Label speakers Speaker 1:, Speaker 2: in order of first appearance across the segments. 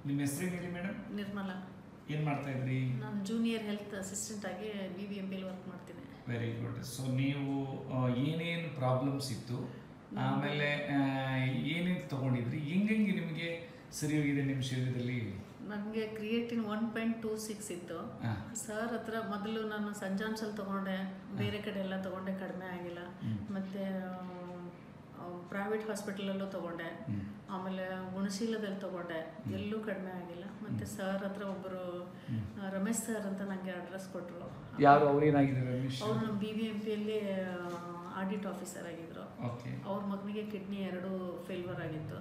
Speaker 1: ನಿಮ್ಮ ಹೆಸರು ಹೇಳಿ ಮೇಡಮ್?
Speaker 2: ನಿರ್ಮಲಾ.
Speaker 1: ಏನು ಮಾಡ್ತಾ ಇದ್ರಿ?
Speaker 2: ನಾನು ಜೂನಿಯರ್ ಹೆಲ್ತ್ ಅಸಿಸ್ಟೆಂಟ್ ಆಗಿ BBMP ವರ್ಕ್ ಮಾಡ್ತೀನಿ.
Speaker 1: Very good. ಸೊ ನೀವು ಏನೇನು ಪ್ರಾಬ್ಲಮ್ಸ್ ಇತ್ತು, ಆಮೇಲೆ ಏನೇನು ತೊಗೊಂಡಿದ್ರಿ, ಹೆಂಗೆ ನಿಮಗೆ ಸರಿ ಹೋಗಿದೆ ನಿಮ್ಮ ಶರೀರದಲ್ಲಿ?
Speaker 2: ನನಗೆ ಕ್ರಿಯೇಟಿನ್ 1.26 ಇತ್ತು. ಸರ್ ಹತ್ರ ಮೊದಲು ನಾನು ಸಂಜಾನ್ಸಲ್ಲಿ ತೊಗೊಂಡೆ, ಬೇರೆ ಕಡೆ ಎಲ್ಲ ತೊಗೊಂಡೆ, ಕಡಿಮೆ ಆಗಿಲ್ಲ. ಮತ್ತು ಪ್ರೈವೇಟ್ ಹಾಸ್ಪಿಟಲಲ್ಲೂ ತೊಗೊಂಡೆ, ಆಮೇಲೆ ಗುಣಶೀಲದಲ್ಲಿ ತೊಗೊಂಡೆ, ಎಲ್ಲೂ ಕಡಿಮೆ ಆಗಿಲ್ಲ. ಮತ್ತು ಸರ್ ಹತ್ರ ಒಬ್ಬರು ರಮೇಶ್ ಸರ್ ಅಂತ ನನಗೆ ಅಡ್ರೆಸ್ ಕೊಟ್ಟರು.
Speaker 1: ಯಾರು? ಅವ್ರು ಏನಾಗಿದ್ದಾರೆ?
Speaker 2: ಅವರು ನಮ್ಮ BBMPಯಲ್ಲಿ ಆಡಿಟ್ ಆಫೀಸರ್ ಆಗಿದ್ದರು. ಅವ್ರ ಮಗನಿಗೆ ಕಿಡ್ನಿ 2 ಫೇಲ್ವರ್ ಆಗಿತ್ತು.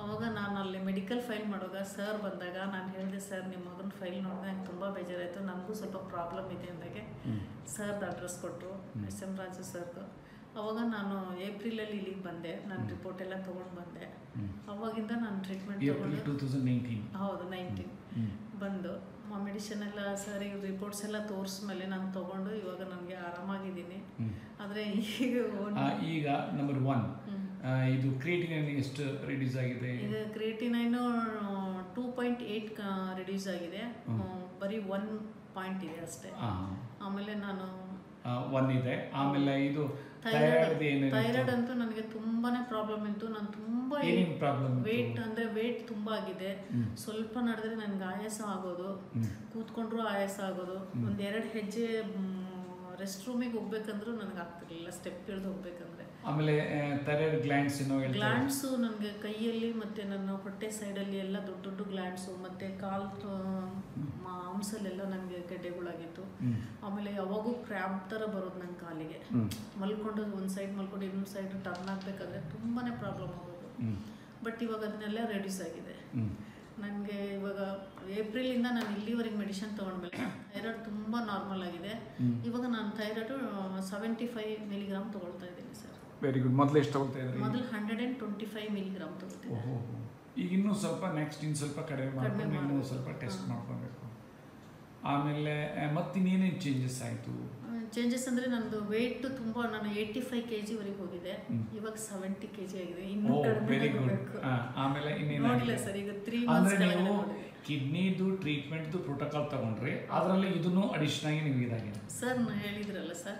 Speaker 2: ಅವಾಗ ನಾನು ಅಲ್ಲಿ ಮೆಡಿಕಲ್ ಫೈಲ್ ಮಾಡುವಾಗ ಸರ್ ಬಂದಾಗ ನಾನು ಹೇಳಿದೆ, ಸರ್ ನಿಮ್ಮ ಮಗನ ಫೈಲ್ ನೋಡಿದ್ರೆ ನಂಗೆ ತುಂಬ ಬೇಜಾರಾಯಿತು, ನನಗೂ ಸ್ವಲ್ಪ ಪ್ರಾಬ್ಲಮ್ ಇದೆ ಅಂದಾಗೆ ಸರ್ದು ಅಡ್ರೆಸ್ ಕೊಟ್ಟರು, SM ರಾಜು ಸರ್ದು. ಅವಾಗ ನಾನು ಏಪ್ರಿಲಲ್ಲಿ ಇಲ್ಲಿಗೆ ಬಂದೆ, ನಾನು ರಿಪೋರ್ಟ್ ಎಲ್ಲ ತೊಗೊಂಡು ಬಂದೆ. ಅವಾಗಿಂದ ನಾನು ಟ್ರೀಟ್ಮೆಂಟ್ ತೊಗೊಂಡು
Speaker 1: 2019
Speaker 2: ಹೌದು 19 ಬಂದು ಮೆಡಿಸಿನ್ ಎಲ್ಲ ಸರಿ ರಿಪೋರ್ಟ್ಸ್ ಎಲ್ಲ ತೋರಿಸ್ಮೇಲೆ ನಾನು ತೊಗೊಂಡು ಇವಾಗ ನನಗೆ ಆರಾಮಾಗಿದ್ದೀನಿ. ಆದರೆ
Speaker 1: ಈಗ ನಂಬರ್ 1 ಇದು ಕ್ರಿಯೇಟಿನೈನ್ ಎಷ್ಟು ರಿಡ್ಯೂಸ್ ಆಗಿದೆ?
Speaker 2: ಈಗ ಕ್ರಿಯೇಟಿನೈನು 2.8 ರಿಡ್ಯೂಸ್ ಆಗಿದೆ, ಬರೀ 1 ಪಾಯಿಂಟ್ ಇದೆ ಅಷ್ಟೇ. ಆಮೇಲೆ ನಾನು
Speaker 1: 1 ಇದೆ. ಆಮೇಲೆ ಇದು
Speaker 2: ಥೈರಾಯ್ಡ್ ಅಂತೂ ನನಗೆ ತುಂಬಾನೇ ಪ್ರಾಬ್ಲಮ್ ಇತ್ತು. ನಾನು ತುಂಬಾ ವೇಟ್ ಅಂದರೆ ವೇಟ್ ತುಂಬ ಆಗಿದೆ. ಸ್ವಲ್ಪ ನಡೆದ್ರೆ ನನಗೆ ಆಯಾಸ ಆಗೋದು, ಕೂತ್ಕೊಂಡ್ರು ಆಯಾಸ ಆಗೋದು. 1-2 ಹೆಜ್ಜೆ ರೆಸ್ಟ್ ರೂಮಿಗೆ ಹೋಗ್ಬೇಕಂದ್ರೂ ನನಗೆ ಆಗ್ತಿರ್ಲಿಲ್ಲ, ಸ್ಟೆಪ್ ಇಳಿದು ಹೋಗ್ಬೇಕಂದ್ರೆ.
Speaker 1: ಆಮೇಲೆ ಥೈರಾಯ್ಡ್
Speaker 2: ಗ್ಲ್ಯಾಂಡ್ಸು ನನಗೆ ಕೈಯಲ್ಲಿ ಮತ್ತು ನನ್ನ ಹೊಟ್ಟೆ ಸೈಡಲ್ಲಿ ಎಲ್ಲ ದೊಡ್ಡ ದೊಡ್ಡ ಗ್ಲ್ಯಾಂಡ್ಸು, ಮತ್ತು ಕಾಲು ಮಾಂಸಲ್ಲೆಲ್ಲ ನನಗೆ ಗೆಡ್ಡೆಗಳಾಗಿತ್ತು. ಆಮೇಲೆ ಯಾವಾಗೂ ಕ್ರ್ಯಾಂಪ್ ಥರ ಬರೋದು ನನ್ನ ಕಾಲಿಗೆ. ಮಲ್ಕೊಂಡು ಒಂದು ಸೈಡ್ ಮಲ್ಕೊಂಡು ಇನ್ನೊಂದು ಸೈಡ್ ಟರ್ನ್ ಆಗಬೇಕಾದ್ರೆ ತುಂಬಾ ಪ್ರಾಬ್ಲಮ್ ಆಗೋದು. ಬಟ್ ಇವಾಗ ಅದನ್ನೆಲ್ಲ ರೆಡ್ಯೂಸ್ ಆಗಿದೆ. ನನಗೆ ಇವಾಗ ಏಪ್ರಿಲಿಂದ ನಾನು ಇಲ್ಲಿವರೆಗೆ ಮೆಡಿಸಿನ್ ತೊಗೊಂಡ್ಮೇಲೆ ಥೈರಾಯ್ಡ್ ತುಂಬ ನಾರ್ಮಲ್ ಆಗಿದೆ. ಇವಾಗ ನಾನು ಥೈರಾಯ್ಡು 75 ಮಿಲಿಗ್ರಾಮ್ ತೊಗೊಳ್ತಾ ಇದ್ದೀನಿ ಸರ್.
Speaker 1: Very good. ಮೊದಲು ಎಷ್ಟು ತೊಗೊಳ್ತಾ ಇದ್ರಿ?
Speaker 2: ಮೊದಲು 125 ಮಿಲಿಗ್ರಾಮ್ ತೊಗೊಳ್ತೀನಿ.
Speaker 1: ಈಗ ಇನ್ನೂ ಸ್ವಲ್ಪ ನೆಕ್ಸ್ಟ್ ಇನ್ನು ಸ್ವಲ್ಪ ಕಡಿಮೆ ಮಾಡ್ಕೊಂಡು ಇನ್ನೂ ಸ್ವಲ್ಪ ಟೆಸ್ಟ್ ಮಾಡ್ಕೊಬೇಕು. ಆಮೇಲೆ ಮತ್ತಿನ್ನೇನೇನು ಚೇಂಜಸ್ ಆಯಿತು?
Speaker 2: ಚೇಂಜಸ್ ಅಂದರೆ ನಂದು ವೇಟ್ ತುಂಬ, ನಾನು 85 kg ಹೋಗಿದೆ, ಇವಾಗ 70 kg ಆಗಿದೆ. ಇನ್ನೂ ಕಡಿಮೆ ಆಗಬೇಕು.
Speaker 1: ಆಮೇಲೆ
Speaker 2: ನೋಡಿಲ್ಲ ಸರ್, ಈಗ 3 ಮಂತ್ಸ್
Speaker 1: ಕಿಡ್ನಿದು ಟ್ರೀಟ್ಮೆಂಟ್ದು ಪ್ರೋಟೋಕಾಲ್ ತಗೊಂಡ್ರಿ, ಅದರಲ್ಲಿ ಇದನ್ನು ಅಡಿಷನ್ ಆಗಿ ನಿಮಗೆ ಇದಾಗಿದೆ.
Speaker 2: ಸರ್ ಹೇಳಿದ್ರಲ್ಲ ಸರ್,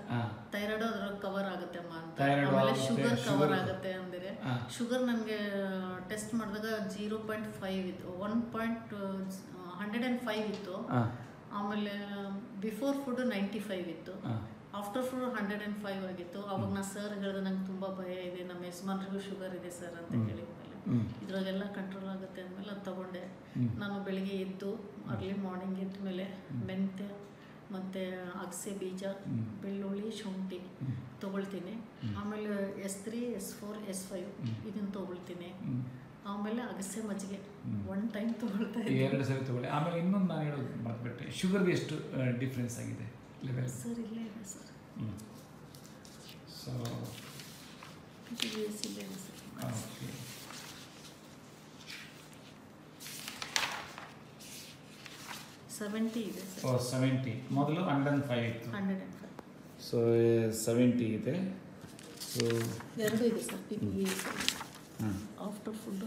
Speaker 2: ಥೈರಾಯ್ಡ್ ಅದ್ರಲ್ಲಿ ಕವರ್ ಆಗುತ್ತೆ ಅಮ್ಮ ಅಂತ.
Speaker 1: ಥೈರಾಯ್ಡ್
Speaker 2: ಆಮೇಲೆ ಶುಗರ್ ಕವರ್ ಆಗುತ್ತೆ ಅಂದರೆ, ಶುಗರ್ ನನಗೆ ಟೆಸ್ಟ್ ಮಾಡಿದಾಗ 0.5 ಇತ್ತು, 105 ಇತ್ತು. ಆಮೇಲೆ ಬಿಫೋರ್ ಫುಡ್ 95 ಇತ್ತು, ಆಫ್ಟರ್ ಫುಡ್ 105 ಆಗಿತ್ತು. ಅವಾಗ ನಾ ಸರ್ ಹೇಳಿದೆ, ನಂಗೆ ತುಂಬ ಭಯ ಇದೆ, ನಮ್ಮ ಯಜಮಾನ್ರಿಗೂ ಶುಗರ್ ಇದೆ ಸರ್ ಅಂತ ಹೇಳಿದ್ಮೇಲೆ ಇದ್ರಾಗೆಲ್ಲ ಕಂಟ್ರೋಲ್ ಆಗುತ್ತೆ ಅಂದಮೇಲೆ ಅದು ತೊಗೊಂಡೆ. ನಾನು ಬೆಳಿಗ್ಗೆ ಎದ್ದು ಅರ್ಲಿ ಮಾರ್ನಿಂಗ್ ಎದ್ದ ಮೇಲೆ ಮೆಂತ್ಯ ಮತ್ತು ಅಗಸೆ ಬೀಜ, ಬೆಳ್ಳುಳ್ಳಿ, ಶುಂಠಿ ತೊಗೊಳ್ತೀನಿ. ಆಮೇಲೆ S3, S4, S5 ಇದನ್ನು ತೊಗೊಳ್ತೀನಿ. ಆಮೇಲೆ ಅಗಸೆ ಮಜ್ಜಿಗೆ 1 ಟೈಮ್ ತೊಗೊಳ್ತಾ ಇದ್ದೀನಿ.
Speaker 1: 2 ಸರಿ ತೊಗೊಳ್ಳಿ. ಆಮೇಲೆ ಇನ್ನೊಂದು ನಾನು ಹೇಳೋದು ಮರ್ತ್ಬಿಟ್ಟೆ, ಶುಗರ್ಗೆ ಎಷ್ಟು ಡಿಫ್ರೆನ್ಸ್ ಆಗಿದೆ ಲೆವೆಲ್?
Speaker 2: ಸರ್ ಇಲ್ಲೇ ಇದೆ ಸರ್.
Speaker 1: ಸೊ
Speaker 2: ಇಲ್ಲೇ ಇದೆ ಸರ್.
Speaker 1: ಓಕೆ.
Speaker 2: ಇದೆ ಸರ್.
Speaker 1: 70. ಮೊದಲು 105 ಇತ್ತು.
Speaker 2: 105.
Speaker 1: ಸೊ 70 ಇದೆ. ಸೊ
Speaker 2: 2 ಇದೆ ಸರ್. After food